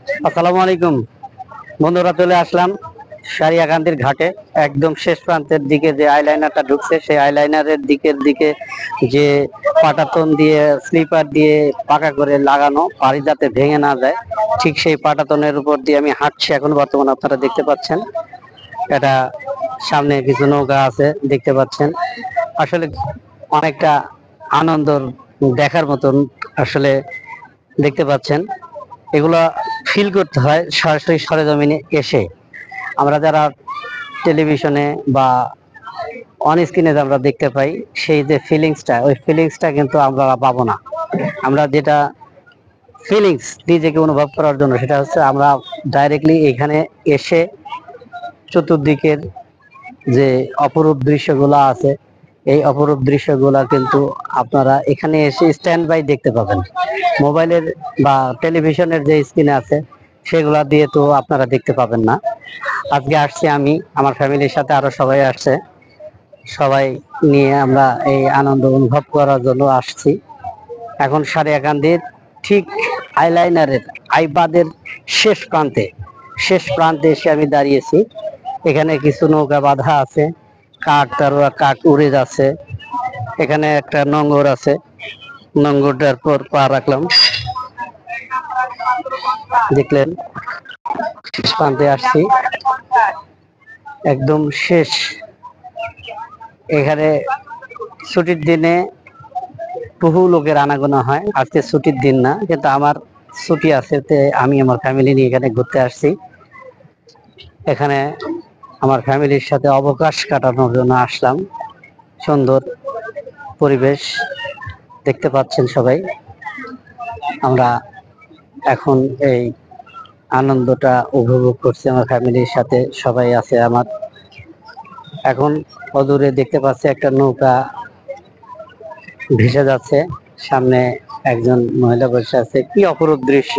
আসসালামু আলাইকুম বন্ধুরা, চলে আসলাম সারিয়াকান্দির ঘাটে। একদম শেষ প্রান্তের দিকে যে আইলাইনারটা ঢুকছে, সেই আইলাইনারের দিকে যে পাটাতন দিয়ে স্লিপার দিয়ে পাকা করে লাগানো, পাড়ি যাতে ভেঙে না যায়, ঠিক সেই পাটাতনের উপর দিয়ে আমি হাঁটছি এখন বর্তমানে। আপনারা দেখতে পাচ্ছেন এটা, সামনে কিছু নৌকা আছে দেখতে পাচ্ছেন। আসলে অনেকটা আনন্দ দেখার মতন আসলে দেখতে পাচ্ছেন। এগুলা ফিল করতে হয় সরাসরি সরেজমিনে এসে। আমরা যারা টেলিভিশনে বা অন স্ক্রিনে আমরা দেখতে পাই, সেই যে ফিলিংসটা, ওই ফিলিংসটা কিন্তু আমরা পাবো না। আমরা যেটা ফিলিংস নিজেকে অনুভব করার জন্য, সেটা হচ্ছে আমরা ডাইরেক্টলি এখানে এসে চতুর্দিকের যে অপরূপ দৃশ্যগুলো আছে, এই অপরূপ দৃশ্যগুলা কিন্তু আপনারা এখানে এসে স্ট্যান্ড বাই দেখতে পাবেন। মোবাইলের বা টেলিভিশনের যে স্ক্রিনে আছে, সেগুলা দিয়ে তো আপনারা দেখতে পাবেন না। আজকে আসছি আমি, আমার ফ্যামিলির সাথে আরো সবাই আসছে। সবাই নিয়ে আমরা এই আনন্দ অনুভব করার জন্য আসছি। এখন সারিয়াকান্দির ঠিক আইলাইনারের আইবাদের শেষ প্রান্তে এসে আমি দাঁড়িয়েছি। এখানে কিছু নৌকা বাঁধা আছে, কাক উড়ে যাচ্ছে। এখানে একটা নোঙর আছে, নোঙরটার পর পা রাখলাম, দেখলেন শেষ প্রান্তে আসছি, একদম শেষ। এখানে ছুটির দিনে বহু লোকের আনাগোনা হয়। আজকে ছুটির দিন না, কিন্তু আমার ছুটি আছে, আমি আমার ফ্যামিলি নিয়ে এখানে ঘুরতে আসছি। এখানে আমার ফ্যামিলির সাথে অবকাশ কাটানোর জন্য আসলাম। সুন্দর পরিবেশ দেখতে পাচ্ছেন সবাই। আমরা এখন এই আনন্দটা উপভোগ করছি, আমার ফ্যামিলির সাথে সবাই আছে আমার। এখন অদূরে দেখতে পাচ্ছি একটা নৌকা ভেসে যাচ্ছে, সামনে একজন মহিলা বসে আছে। কি অপরূপ দৃশ্য!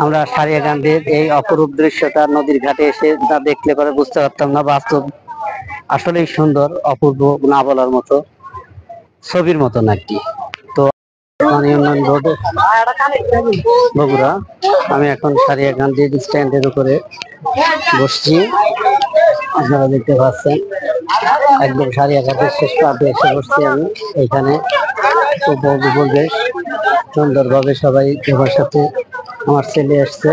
আমরা সারিয়াকান্দির এই অপরূপ দৃশ্যটা নদীর ঘাটে এসে না দেখলে পরে বুঝতে পারতাম না। বাস্তব আসলেই সুন্দর, অপূর্ব, না বলার মতো, ছবির মতো নাকি। তো উন্নয়ন বোর্ড বগুড়া, আমি এখন সারিয়াকান্দির স্ট্যান্ডের উপরে বসছি। আপনারা দেখতে পাচ্ছেন একদম সারিয়াকান্দির শেষ প্রান্তে এসে বসছি আমি। এখানে বেশ সুন্দরভাবে সবাই আমার সাথে, আমার ছেলে এসছে,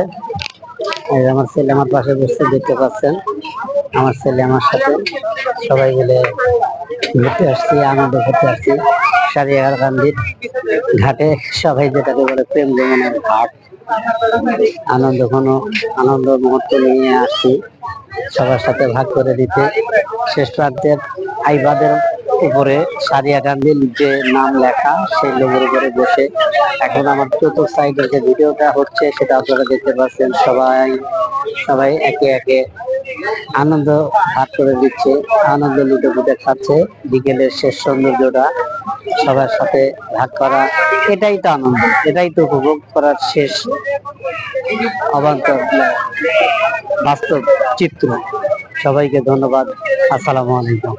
আমার ছেলে আমার পাশে বসছে দেখতে পাচ্ছেন। আমার ছেলে আমার সাথে সবাই মিলে ঘুরতে আসছি, আনন্দ করতে আসছি সারিয়াকান্দির ঘাটে। সবাই যেটাকে বলে প্রেম যমুনার ঘাট, আনন্দ মুহূর্ত নিয়ে আসছি সবার সাথে ভাগ করে দিতে। শেষ প্রান্তের আইবাদের উপরে সারিয়াকান্দির যে নাম লেখা, সেই লোগোর উপরে বসে এখন আমার চতুর্থ সাইডের যে ভিডিওটা হচ্ছে, সেটা আপনারা দেখতে পাচ্ছেন। সবাই সবাই একে একে আনন্দ ভাগ করে দিচ্ছে, আনন্দ লুটে খাচ্ছে। বিকেলের শেষ সৌন্দর্যটা সবার সাথে ভাগ করা, এটাই তো আনন্দ, এটাই তো উপভোগ করার শেষ অবান্তর বাস্তব চিত্র। সবাইকে ধন্যবাদ। আসসালামু আলাইকুম।